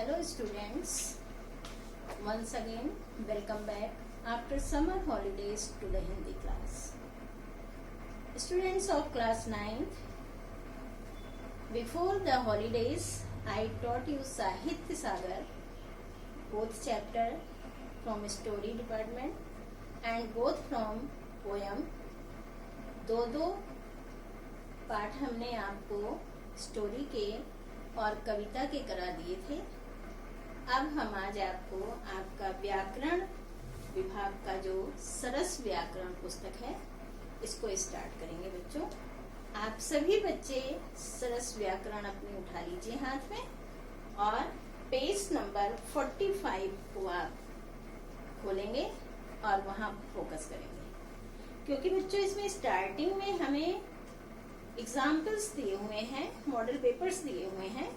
Hello students, once again welcome back after summer holidays to the Hindi class. Students of class 9th, before the holidays I taught you Sahitya Sagar, both chapter from story department and both from poem. दो पाठ हमने आपको story के और कविता के करा दिए थे। अब हम आज आपको आपका व्याकरण विभाग का जो सरस व्याकरण पुस्तक है इसको स्टार्ट करेंगे। बच्चों, आप सभी बच्चे सरस व्याकरण अपनी उठा लीजिए हाथ में और पेज नंबर 45 को आप खोलेंगे और वहां फोकस करेंगे, क्योंकि बच्चों इसमें स्टार्टिंग में हमें एग्जाम्पल्स दिए हुए हैं, मॉडल पेपर्स दिए हुए हैं।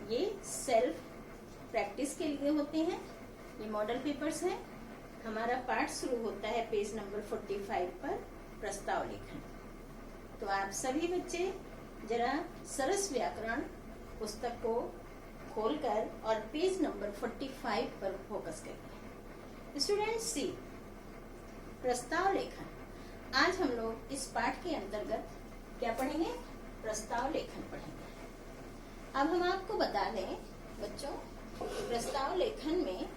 ये सेल्फ प्रैक्टिस के लिए होते हैं, ये मॉडल पेपर्स हैं। हमारा पाठ शुरू होता है पेज नंबर 45 पर प्रस्ताव लेखन। तो आप सभी बच्चे जरा सरस व्याकरण पुस्तक को खोलकर और पेज नंबर 45 पर फोकस करिए। स्टूडेंट्स सी, प्रस्ताव लेखन। आज हम लोग इस पाठ के अंतर्गत क्या पढ़ेंगे? प्रस्ताव लेखन पढ़ेंगे। अब हम आपको बता दें बच्चों, प्रस्ताव लेखन में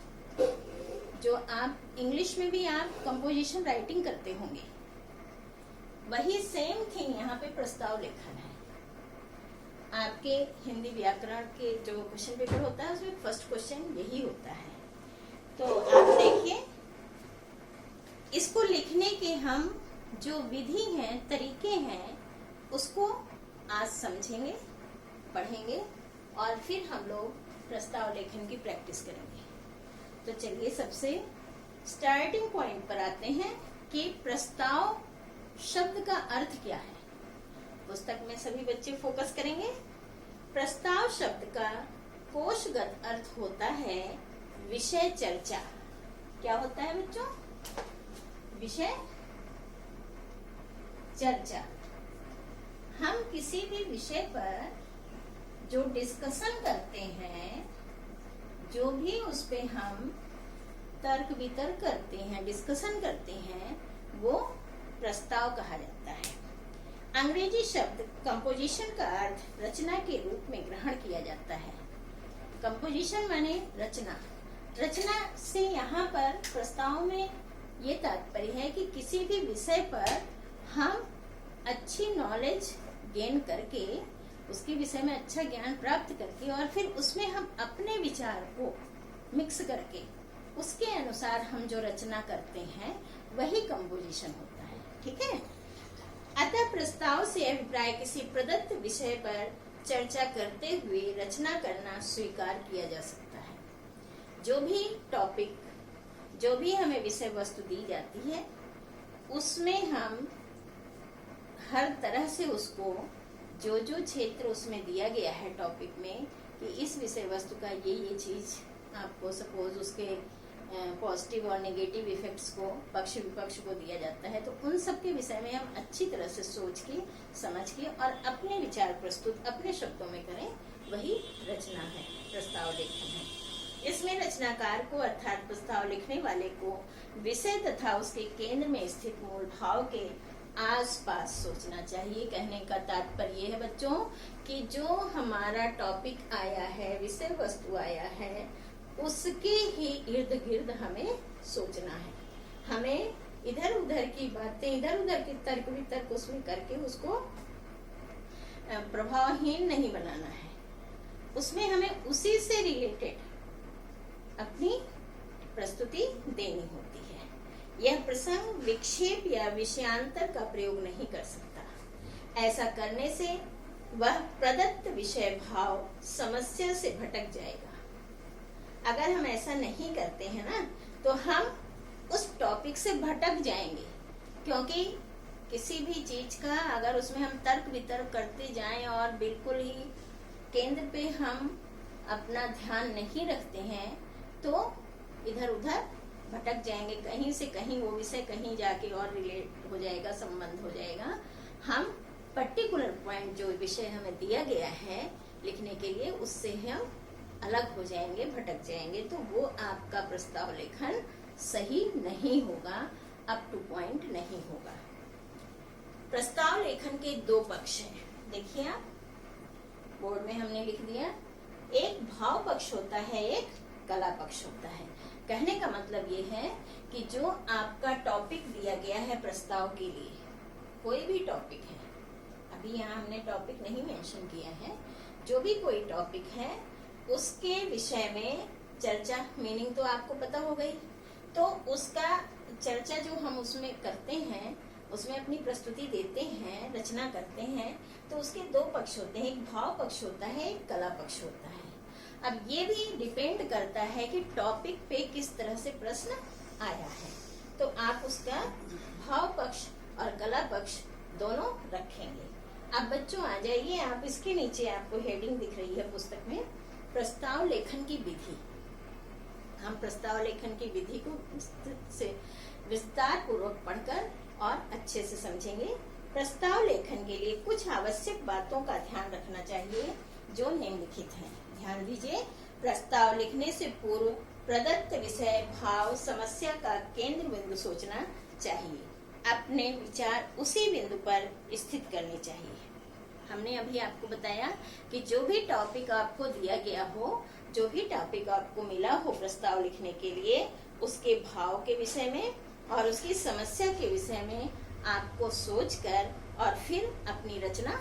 जो आप इंग्लिश में भी आप कंपोजिशन राइटिंग करते होंगे, वही सेम थिंग यहाँ पे प्रस्ताव लेखन है। आपके हिंदी व्याकरण के जो क्वेश्चन पेपर होता है उसमें फर्स्ट क्वेश्चन यही होता है। तो आप देखिए, इसको लिखने के हम जो विधि हैं, तरीके हैं, उसको आज समझेंगे, पढ़ेंगे और फिर हम लोग प्रस्ताव लेखन की प्रैक्टिस करेंगे। तो चलिए सबसे स्टार्टिंग पॉइंट पर आते हैं कि प्रस्ताव शब्द का अर्थ क्या है। पुस्तक में सभी बच्चे फोकस करेंगे। प्रस्ताव शब्द का कोशगत अर्थ होता है विषय चर्चा। क्या होता है बच्चों? विषय चर्चा। हम किसी भी विषय पर जो डिस्कशन करते हैं, जो भी उस पे हम तर्क वितर्क करते हैं, डिस्कशन करते हैं, वो प्रस्ताव कहा जाता है। अंग्रेजी शब्द कंपोजिशन का अर्थ रचना के रूप में ग्रहण किया जाता है। कंपोजिशन माने रचना। रचना से यहाँ पर प्रस्ताव में ये तात्पर्य है कि किसी भी विषय पर हम अच्छी नॉलेज गेन करके, उसके विषय में अच्छा ज्ञान प्राप्त करके और फिर उसमें हम अपने विचार को मिक्स करके उसके अनुसार हम जो रचना करते हैं वही कंपोजिशन होता है। ठीक है। अतः प्रस्ताव से अभिप्राय किसी प्रदत्त विषय पर चर्चा करते हुए रचना करना स्वीकार किया जा सकता है। जो भी टॉपिक, जो भी हमें विषय वस्तु दी जाती है, उसमें हम हर तरह से उसको जो क्षेत्र उसमें दिया गया है टॉपिक में कि इस विषय वस्तु का ये चीज आपको सपोज उसके पॉजिटिव और नेगेटिव इफेक्ट्स को, पक्ष विपक्ष को दिया जाता है, तो उन सब के विषय में हम अच्छी तरह से सोच के, समझ के और अपने विचार प्रस्तुत अपने शब्दों में करें, वही रचना है, प्रस्ताव लेखन है। इसमें रचनाकार को अर्थात प्रस्ताव लिखने वाले को विषय तथा उसके केंद्र में स्थित मूल भाव के आसपास सोचना चाहिए। कहने का तात्पर्य है बच्चों कि जो हमारा टॉपिक आया है, विषय वस्तु आया है, उसके ही इर्द गिर्द हमें सोचना है। हमें इधर उधर की बातें, इधर उधर के तर्क वितर्क उसमें करके उसको प्रभावहीन नहीं बनाना है। उसमें हमें उसी से रिलेटेड अपनी प्रस्तुति देनी होती है। यह प्रसंग विक्षेप या विषयांतर का प्रयोग नहीं कर सकता। ऐसा करने से वह प्रदत्त विषय भाव समस्या से भटक जाएगा। अगर हम ऐसा नहीं करते हैं ना, तो हम उस टॉपिक से भटक जाएंगे, क्योंकि किसी भी चीज का अगर उसमें हम तर्क वितर्क करते जाएं और बिल्कुल ही केंद्र पे हम अपना ध्यान नहीं रखते हैं, तो इधर उधर भटक जाएंगे। कहीं से कहीं वो विषय कहीं जाके और रिलेट हो जाएगा, संबंध हो जाएगा। हम पर्टिकुलर पॉइंट, जो विषय हमें दिया गया है लिखने के लिए, उससे हम अलग हो जाएंगे, भटक जाएंगे, तो वो आपका प्रस्ताव लेखन सही नहीं होगा, अप टू पॉइंट नहीं होगा। प्रस्ताव लेखन के दो पक्ष हैं, देखिए आप बोर्ड में हमने लिख दिया। एक भाव पक्ष होता है, एक कला पक्ष होता है। कहने का मतलब ये है कि जो आपका टॉपिक दिया गया है प्रस्ताव के लिए, कोई भी टॉपिक है, अभी यहाँ हमने टॉपिक नहीं मेंशन किया है, जो भी कोई टॉपिक है उसके विषय में चर्चा, मीनिंग तो आपको पता हो गई, तो उसका चर्चा जो हम उसमें करते हैं, उसमें अपनी प्रस्तुति देते हैं, रचना करते हैं, तो उसके दो पक्ष होते हैं, एक भाव पक्ष होता है, एक कला पक्ष होता है। अब ये भी डिपेंड करता है कि टॉपिक पे किस तरह से प्रश्न आया है, तो आप उसका भाव पक्ष और कला पक्ष दोनों रखेंगे। अब बच्चों आ जाइए, आप इसके नीचे आपको हेडिंग दिख रही है पुस्तक में, प्रस्ताव लेखन की विधि। हम प्रस्ताव लेखन की विधि को विस्तार पूर्वक पढ़कर और अच्छे से समझेंगे। प्रस्ताव लेखन के लिए कुछ आवश्यक बातों का ध्यान रखना चाहिए जो निम्नलिखित हैं। ध्यान दीजिए, प्रस्ताव लिखने से पूर्व प्रदत्त विषय, भाव, समस्या का केंद्र बिंदु सोचना चाहिए। अपने विचार उसी बिंदु पर स्थित करने चाहिए। हमने अभी आपको बताया कि जो भी टॉपिक आपको दिया गया हो, जो भी टॉपिक आपको मिला हो प्रस्ताव लिखने के लिए, उसके भाव के विषय में और उसकी समस्या के विषय में आपको सोचकर और फिर अपनी रचना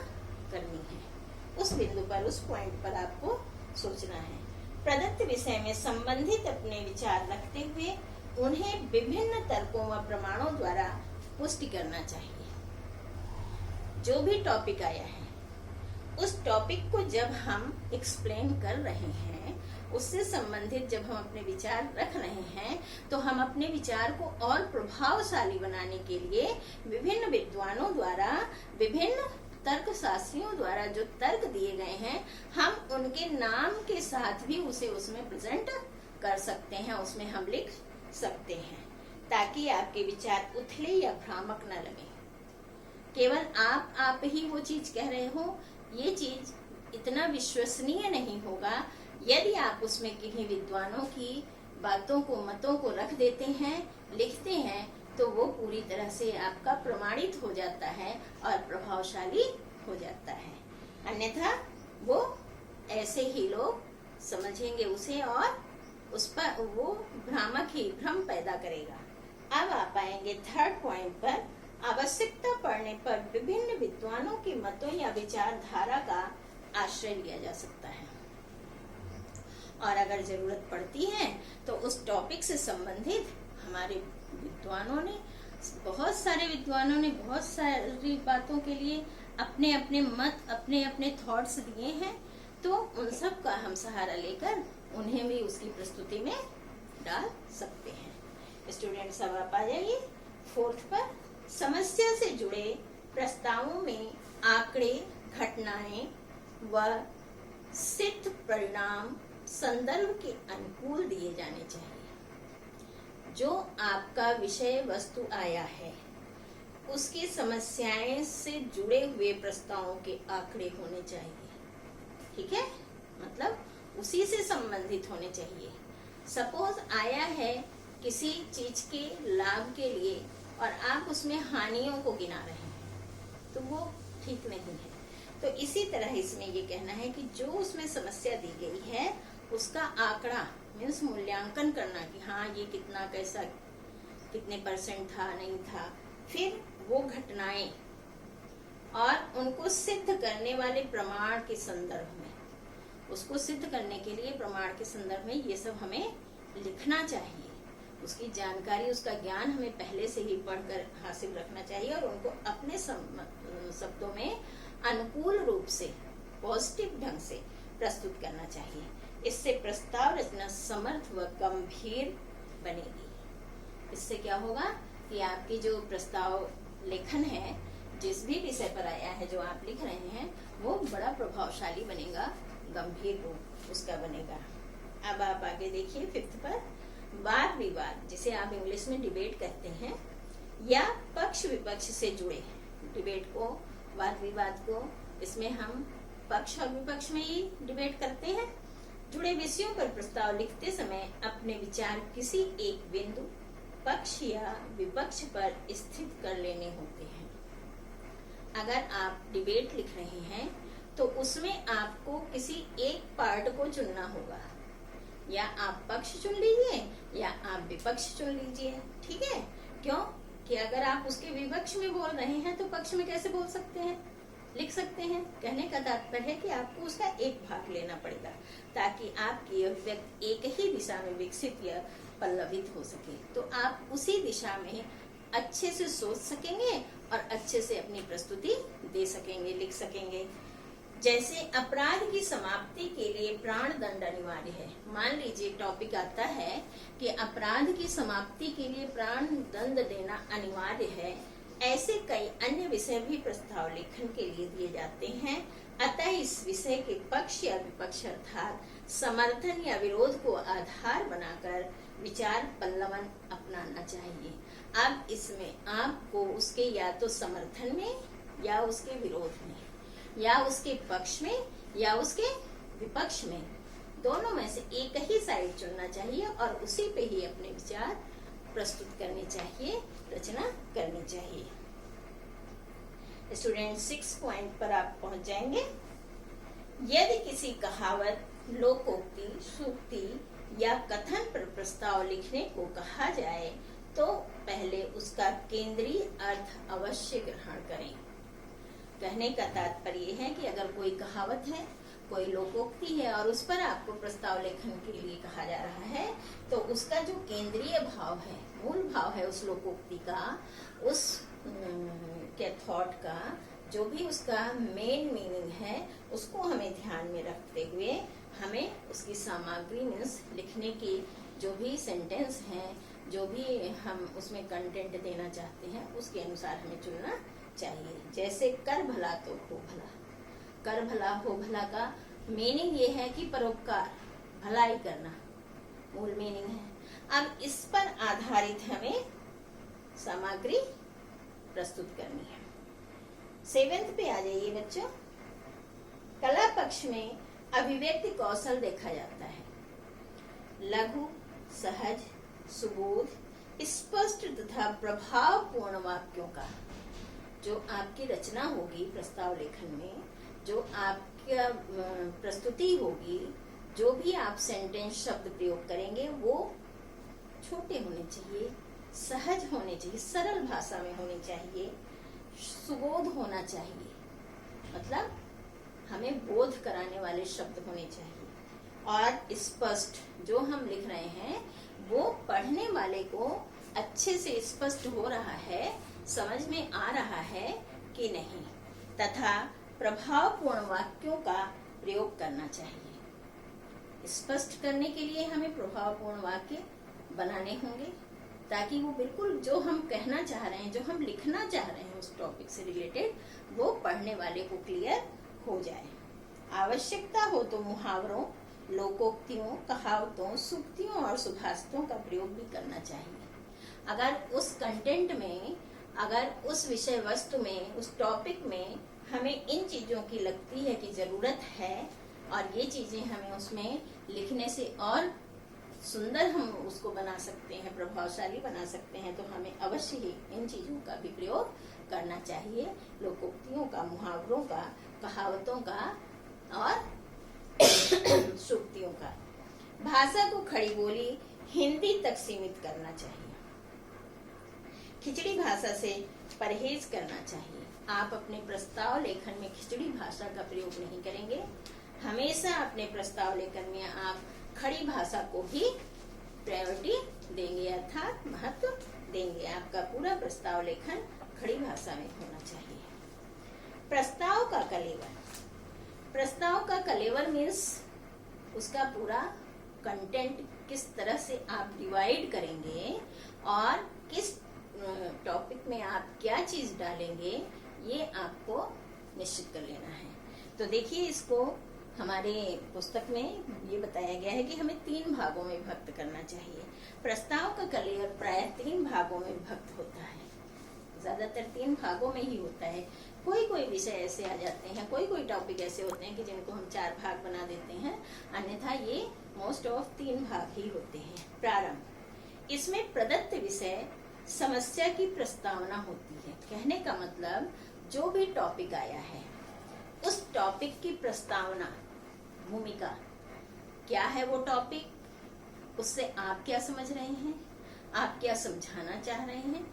करनी है। उस बिंदु पर, उस पॉइंट पर आपको सोचना है। प्रदत्त विषय में संबंधित अपने विचार रखते हुए उन्हें विभिन्न तर्कों व प्रमाणों द्वारा पुष्टि करना चाहिए। जो भी टॉपिक आया है, उस टॉपिक को जब हम एक्सप्लेन कर रहे हैं, उससे संबंधित जब हम अपने विचार रख रहे हैं, तो हम अपने विचार को और प्रभावशाली बनाने के लिए विभिन्न विद्वानों द्वारा, विभिन्न तर्क शास्त्रियों द्वारा जो तर्क दिए गए हैं, हम उनके नाम के साथ भी उसे उसमें प्रेजेंट कर सकते हैं, उसमें हम लिख सकते हैं, ताकि आपके विचार उथले या भ्रामक न लगे। केवल आप ही वो चीज कह रहे हो, ये चीज इतना विश्वसनीय नहीं होगा यदि आप उसमें किन्हीं विद्वानों की बातों को, मतों को रख देते हैं, लिखते हैं, तो वो पूरी तरह से आपका प्रमाणित हो जाता है और प्रभावशाली हो जाता है। अन्यथा वो ऐसे ही लोग समझेंगे उसे और उस पर वो भ्रामक ही भ्रम पैदा करेगा। अब आप आएंगे थर्ड पॉइंट पर। आवश्यकता पड़ने पर विभिन्न विद्वानों के मतों या विचारधारा का आश्रय लिया जा सकता है, और अगर जरूरत पड़ती है तो उस टॉपिक से संबंधित हमारे विद्वानों ने, बहुत सारे विद्वानों ने बहुत सारी बातों के लिए अपने अपने मत, अपने अपने थॉट्स दिए हैं, तो उन सब का हम सहारा लेकर उन्हें भी उसकी प्रस्तुति में डाल सकते हैं। स्टूडेंट्स, अब आप आ जाइए फोर्थ पर। समस्या से जुड़े प्रस्तावों में आंकड़े, घटनाएं व सिद्ध परिणाम संदर्भ के अनुकूल दिए जाने चाहिए। जो आपका विषय वस्तु आया है, उसकी समस्याएं से जुड़े हुए प्रस्तावों के आंकड़े होने चाहिए। ठीक है, मतलब उसी से संबंधित होने चाहिए। सपोज आया है किसी चीज के लाभ के लिए और आप उसमें हानियों को गिना रहे हैं, तो वो ठीक नहीं है। तो इसी तरह इसमें ये कहना है कि जो उसमें समस्या दी गई है, उसका आंकड़ा मीन्स मूल्यांकन करना कि हाँ ये कितना, कैसा, कितने परसेंट था, नहीं था। फिर वो घटनाएं और उनको सिद्ध करने वाले प्रमाण के संदर्भ में, उसको सिद्ध करने के लिए प्रमाण के संदर्भ में ये सब हमें लिखना चाहिए। उसकी जानकारी, उसका ज्ञान हमें पहले से ही पढ़कर हासिल रखना चाहिए और उनको अपने शब्दों में अनुकूल रूप से, पॉजिटिव ढंग से प्रस्तुत करना चाहिए। इससे प्रस्ताव रचना समर्थ व गंभीर बनेगी। इससे क्या होगा कि आपकी जो प्रस्ताव लेखन है, जिस भी विषय पर आया है जो आप लिख रहे हैं, वो बड़ा प्रभावशाली बनेगा, गंभीर रूप उसका बनेगा। अब आप आगे देखिए फिफ्थ पर। वाद विवाद, जिसे आप इंग्लिश में डिबेट कहते हैं, या पक्ष विपक्ष से जुड़े डिबेट को, वाद विवाद को, इसमें हम पक्ष और विपक्ष में ही डिबेट करते हैं। जुड़े विषयों पर प्रस्ताव लिखते समय अपने विचार किसी एक बिंदु, पक्ष या विपक्ष पर स्थित कर लेने होते हैं। अगर आप डिबेट लिख रहे हैं तो उसमें आपको किसी एक पार्ट को चुनना होगा, या आप पक्ष चुन लीजिए या आप विपक्ष चुन लीजिए। ठीक है, क्यों कि अगर आप उसके विपक्ष में बोल रहे हैं तो पक्ष में कैसे बोल सकते हैं, लिख सकते हैं। कहने का तात्पर्य है कि आपको उसका एक भाग लेना पड़ेगा ताकि आपकी अभिव्यक्ति एक ही दिशा में विकसित या पल्लवित हो सके। तो आप उसी दिशा में अच्छे से सोच सकेंगे और अच्छे से अपनी प्रस्तुति दे सकेंगे, लिख सकेंगे। जैसे अपराध की समाप्ति के लिए प्राण दंड अनिवार्य है। मान लीजिए टॉपिक आता है कि अपराध की समाप्ति के लिए प्राण दंड देना अनिवार्य है। ऐसे कई अन्य विषय भी प्रस्ताव लेखन के लिए दिए जाते हैं। अतः इस विषय के पक्ष या विपक्ष अर्थात समर्थन या विरोध को आधार बनाकर विचार पल्लवन अपनाना चाहिए। अब इसमें आपको उसके या तो समर्थन में या उसके विरोध में या उसके पक्ष में या उसके विपक्ष में, दोनों में से एक ही साइड चुनना चाहिए और उसी पे ही अपने विचार प्रस्तुत करने चाहिए, रचना करनी चाहिए। स्टूडेंट 6 पॉइंट पर आप पहुंच जाएंगे। यदि किसी कहावत, लोकोक्ति, सूक्ति या कथन पर प्रस्ताव लिखने को कहा जाए तो पहले उसका केंद्रीय अर्थ अवश्य ग्रहण करें। कहने का तात्पर्य है कि अगर कोई कहावत है, कोई लोकोक्ति है और उस पर आपको प्रस्ताव लेखन के लिए कहा जा रहा है तो उसका जो केंद्रीय भाव है, मूल भाव है उस लोकोक्ति का, उस के थॉट का, जो भी उसका मेन मीनिंग है, उसको हमें ध्यान में रखते हुए हमें उसकी सामग्री मीन्स लिखने की जो भी सेंटेंस हैं, जो भी हम उसमें कंटेंट देना चाहते हैं, उसके अनुसार हमें चुनना चाहिए। जैसे कर भला तो हो भला। कर भला हो भला का मीनिंग ये है कि परोपकार, भलाई करना मूल मीनिंग है। अब इस पर आधारित हमें सामग्री प्रस्तुत करनी है। 7th पे आ जाइए बच्चों। कला पक्ष में अभिव्यक्ति कौशल देखा जाता है। लघु, सहज, सुबोध, स्पष्ट तथा प्रभावपूर्ण वाक्यों का जो आपकी रचना होगी प्रस्ताव लेखन में, जो आपका प्रस्तुति होगी, जो भी आप सेंटेंस शब्द प्रयोग करेंगे वो छोटे होने चाहिए, सहज होने चाहिए, सरल भाषा में होनी चाहिए, सुबोध होना चाहिए, मतलब हमें बोध कराने वाले शब्द होने चाहिए, और स्पष्ट जो हम लिख रहे हैं वो पढ़ने वाले को अच्छे से स्पष्ट हो रहा है, समझ में आ रहा है कि नहीं, तथा प्रभावपूर्ण वाक्यों का प्रयोग करना चाहिए। स्पष्ट करने के लिए हमें प्रभावपूर्ण वाक्य बनाने होंगे ताकि वो बिल्कुल जो हम कहना चाह रहे हैं, जो हम लिखना चाह रहे हैं उस टॉपिक से रिलेटेड, वो पढ़ने वाले को क्लियर हो जाए। आवश्यकता हो तो मुहावरों, लोकोक्तियों, कहावतों, सूक्तियों और सुभाषितों का प्रयोग भी करना चाहिए। अगर उस कंटेंट में, अगर उस विषय वस्तु में, उस टॉपिक में हमें इन चीजों की लगती है कि जरूरत है और ये चीजें हमें उसमें लिखने से और सुंदर हम उसको बना सकते हैं, प्रभावशाली बना सकते हैं, तो हमें अवश्य ही इन चीजों का भी प्रयोग करना चाहिए। लोकोक्तियों का, मुहावरों का, कहावतों का और सूक्तियों का। भाषा को खड़ी बोली हिंदी तक सीमित करना चाहिए। खिचड़ी भाषा से परहेज करना चाहिए। आप अपने प्रस्ताव लेखन में खिचड़ी भाषा का प्रयोग नहीं करेंगे। हमेशा अपने प्रस्ताव लेखन में आप खड़ी भाषा को ही प्रायोरिटी देंगे, अर्थात महत्व देंगे। आपका पूरा प्रस्ताव लेखन खड़ी भाषा में होना चाहिए। प्रस्ताव का कलेवर। प्रस्ताव का कलेवर मीन्स उसका पूरा कंटेंट किस तरह से आप डिवाइड करेंगे और किस टॉपिक में आप क्या चीज डालेंगे, ये आपको निश्चित कर लेना है। तो देखिए, इसको हमारे पुस्तक में ये बताया गया है कि हमें 3 भागों में विभक्त करना चाहिए। प्रस्ताव का कलेवर प्रायः 3 भागों में विभक्त होता है। ज्यादातर 3 भागों में ही होता है। कोई कोई विषय ऐसे आ जाते हैं, कोई कोई टॉपिक ऐसे होते हैं कि जिनको हम 4 भाग बना देते हैं, अन्यथा ये मोस्ट ऑफ 3 भाग ही होते हैं। प्रारंभ, इसमें प्रदत्त विषय समस्या की प्रस्तावना होती है। कहने का मतलब जो भी टॉपिक आया है उस टॉपिक की प्रस्तावना, भूमिका, क्या है वो टॉपिक, उससे आप क्या समझ रहे हैं, आप क्या समझाना चाह रहे हैं,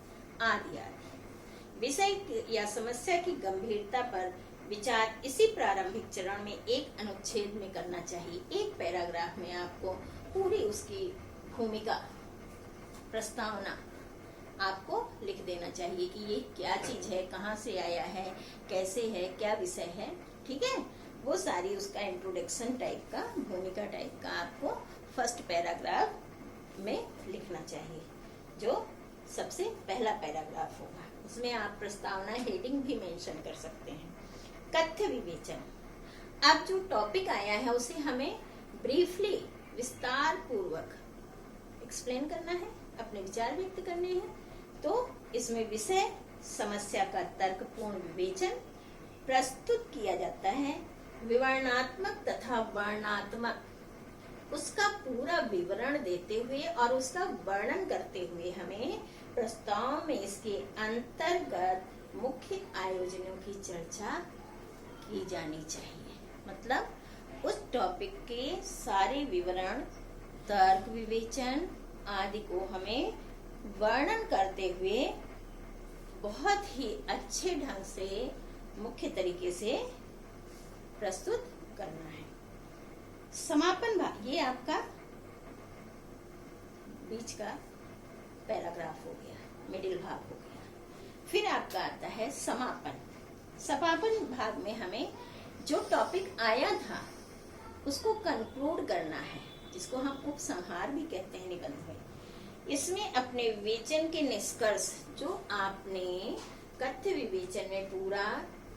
आदि आदि। विषय या समस्या की गंभीरता पर विचार इसी प्रारंभिक चरण में एक अनुच्छेद में करना चाहिए। एक पैराग्राफ में आपको पूरी उसकी भूमिका, प्रस्तावना आपको लिख देना चाहिए कि ये क्या चीज है, कहाँ से आया है, कैसे है, क्या विषय है, ठीक है। वो सारी उसका इंट्रोडक्शन टाइप का, भूमिका टाइप का आपको फर्स्ट पैराग्राफ में लिखना चाहिए, जो सबसे पहला पैराग्राफ होगा। उसमें आप प्रस्तावना हेडिंग भी मेंशन कर सकते हैं। कथ्य विवेचन, अब जो टॉपिक आया है उसे हमें ब्रीफली, विस्तार पूर्वक एक्सप्लेन करना है, अपने विचार व्यक्त करने हैं। तो इसमें विषय समस्या का तर्कपूर्ण विवेचन प्रस्तुत किया जाता है। विवरणात्मक तथा वर्णनात्मक उसका पूरा विवरण देते हुए और उसका वर्णन करते हुए हमें प्रस्ताव में इसके अंतर्गत मुख्य आयोजनों की चर्चा की जानी चाहिए। मतलब उस टॉपिक के सारे विवरण, तर्क विवेचन आदि को हमें वर्णन करते हुए बहुत ही अच्छे ढंग से, मुख्य तरीके से प्रस्तुत करना है। समापन भाग, ये आपका बीच का पैराग्राफ हो गया, मिडिल भाग हो गया। फिर आपका आता है समापन। समापन भाग में हमें जो टॉपिक आया था उसको कंक्लूड करना है, जिसको हम उपसंहार भी कहते हैं निबंध में। इसमें अपने विवेचन के निष्कर्ष, जो आपने कथ्य विवेचन में पूरा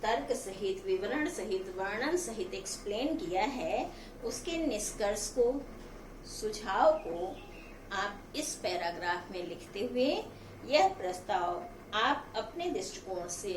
तर्क सहित, विवरण सहित, वर्णन सहित एक्सप्लेन किया है, उसके निष्कर्ष को, सुझाव को आप इस पैराग्राफ में लिखते हुए यह प्रस्ताव आप अपने दृष्टिकोण से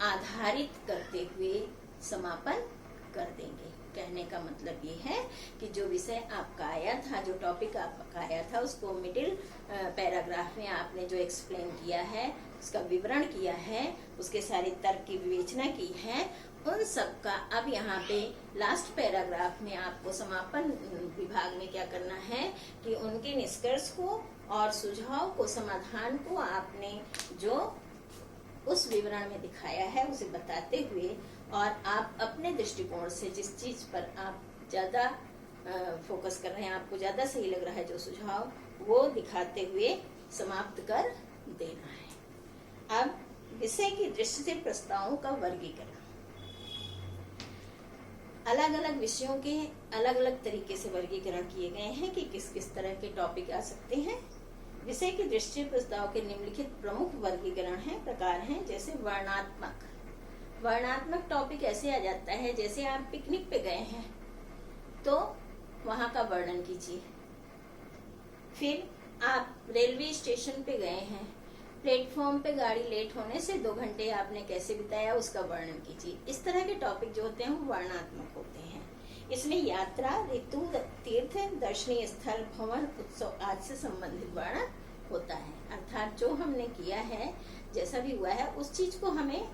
आधारित करते हुए समापन कर देंगे। कहने का मतलब ये है कि जो विषय आपका आया था, जो टॉपिक आपका आया था, उसको मिडिल पैराग्राफ में आपने जो एक्सप्लेन किया है, उसका विवरण किया है, उसके सारे तर्क की विवेचना की है, उन सब का अब यहाँ पे लास्ट पैराग्राफ में आपको समापन विभाग में क्या करना है कि उनके निष्कर्ष को और सुझाव को, समाधान को आपने जो उस विवरण में दिखाया है उसे बताते हुए, और आप अपने दृष्टिकोण से जिस चीज पर आप ज्यादा फोकस कर रहे हैं, आपको ज्यादा सही लग रहा है जो सुझाव, वो दिखाते हुए समाप्त कर देना है। अब विषय की दृष्टि से प्रस्तावों का वर्गीकरण। अलग अलग विषयों के अलग अलग तरीके से वर्गीकरण किए गए हैं कि किस किस तरह के टॉपिक आ सकते हैं। विषय की दृष्टि से प्रस्ताव के निम्नलिखित प्रमुख वर्गीकरण हैं, प्रकार हैं। जैसे वर्णनात्मक। वर्णनात्मक टॉपिक ऐसे आ जाता है जैसे आप पिकनिक पे गए हैं तो वहां का वर्णन कीजिए। फिर आप रेलवे स्टेशन पे गए हैं, प्लेटफॉर्म पे गाड़ी लेट होने से 2 घंटे आपने कैसे बिताया उसका वर्णन कीजिए। इस तरह के टॉपिक जो होते हैं वो वर्णनात्मक होते हैं। इसमें यात्रा, ऋतु, तीर्थ, दर्शनीय स्थल, भवन, उत्सव आदि से संबंधित वर्णन होता है। अर्थात जो हमने किया है, जैसा भी हुआ है, उस चीज को हमें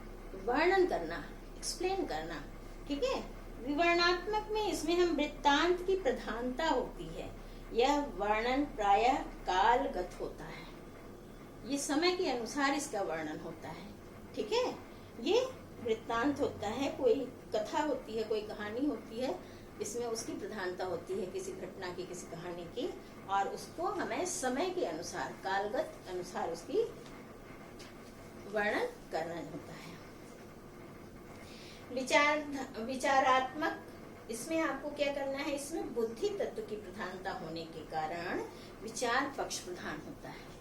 वर्णन करना, एक्सप्लेन करना, ठीक है। विवरणात्मक में इसमें हम वृत्तांत की प्रधानता होती है। यह वर्णन प्रायः कालगत होता है, ये समय के अनुसार इसका वर्णन होता है, ठीक है। ये वृत्तांत होता है, कोई कथा होती है, कोई कहानी होती है, इसमें उसकी प्रधानता होती है किसी घटना की, किसी कहानी की, और उसको हमें समय के अनुसार, कालगत अनुसार उसकी वर्णन करना होता है। विचारात्मक, इसमें आपको क्या करना है, इसमें बुद्धि तत्व की प्रधानता होने के कारण विचार पक्ष प्रधान होता है।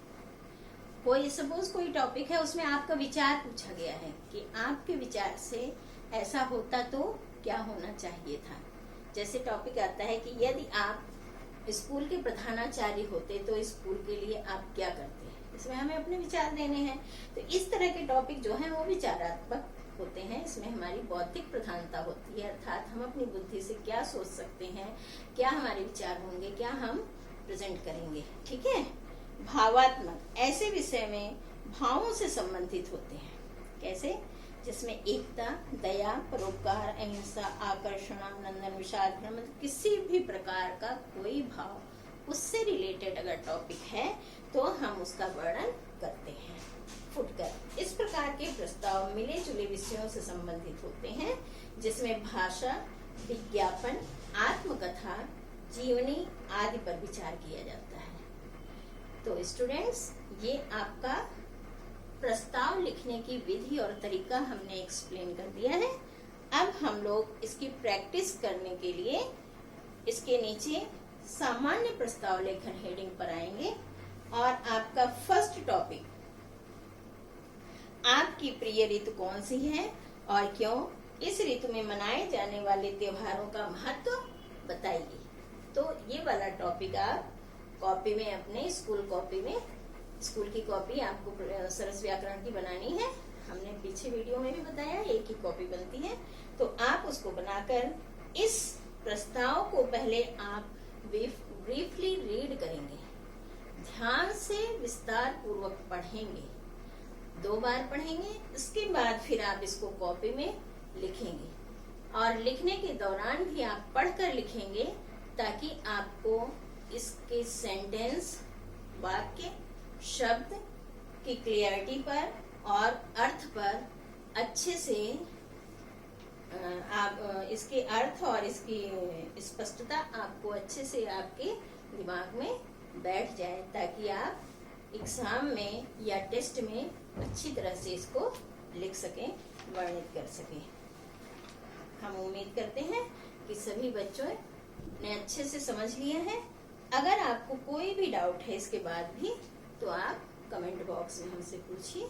कोई सपोज कोई टॉपिक है, उसमें आपका विचार पूछा गया है कि आपके विचार से ऐसा होता तो क्या होना चाहिए था। जैसे टॉपिक आता है कि यदि आप स्कूल के प्रधानाचार्य होते तो स्कूल के लिए आप क्या करते हैं, इसमें हमें अपने विचार देने हैं। तो इस तरह के टॉपिक जो हैं वो विचारात्मक होते हैं, इसमें हमारी बौद्धिक प्रधानता होती है, अर्थात हम अपनी बुद्धि से क्या सोच सकते हैं, क्या हमारे विचार होंगे, क्या हम प्रेजेंट करेंगे। ठीक है। भावात्मक ऐसे विषय में भावों से संबंधित होते हैं। कैसे? जिसमें एकता, दया, परोपकार, अहिंसा, आकर्षण, आनंदन, विषाद, मतलब किसी भी प्रकार का कोई भाव उससे रिलेटेड अगर टॉपिक है तो हम उसका वर्णन करते हैं। फुटकर इस प्रकार के प्रस्ताव मिले जुले विषयों से संबंधित होते हैं, जिसमें भाषा, विज्ञापन, आत्मकथा, जीवनी आदि पर विचार किया जाता है। तो स्टूडेंट्स, ये आपका प्रस्ताव लिखने की विधि और तरीका हमने एक्सप्लेन कर दिया है। अब हम लोग इसकी प्रैक्टिस करने के लिए इसके नीचे सामान्य प्रस्ताव लेखन हेडिंग पर आएंगे और आपका फर्स्ट टॉपिक, आपकी प्रिय ऋतु कौन सी है और क्यों, इस ऋतु में मनाए जाने वाले त्योहारों का महत्व बताइए। तो ये वाला टॉपिक आप कॉपी में, अपने स्कूल कॉपी में, स्कूल की कॉपी आपको सरस व्याकरण की बनानी है। हमने पीछे वीडियो में भी बताया, एक ही कॉपी बनती है। तो आप उसको बनाकर इस प्रस्ताव को पहले आप ब्रीफली रीड करेंगे, ध्यान से विस्तार पूर्वक पढ़ेंगे, 2 बार पढ़ेंगे। इसके बाद फिर आप इसको कॉपी में लिखेंगे और लिखने के दौरान भी आप पढ़कर लिखेंगे, ताकि आपको इसके सेंटेंस, वाक्य, शब्द की क्लियरिटी पर और अर्थ पर अच्छे से आप इसके अर्थ और इसकी स्पष्टता आपको अच्छे से आपके दिमाग में बैठ जाए, ताकि आप एग्जाम में या टेस्ट में अच्छी तरह से इसको लिख सकें, वर्णित कर सकें। हम उम्मीद करते हैं कि सभी बच्चों ने अच्छे से समझ लिया है। अगर आपको कोई भी डाउट है इसके बाद भी, तो आप कमेंट बॉक्स में हमसे पूछिए।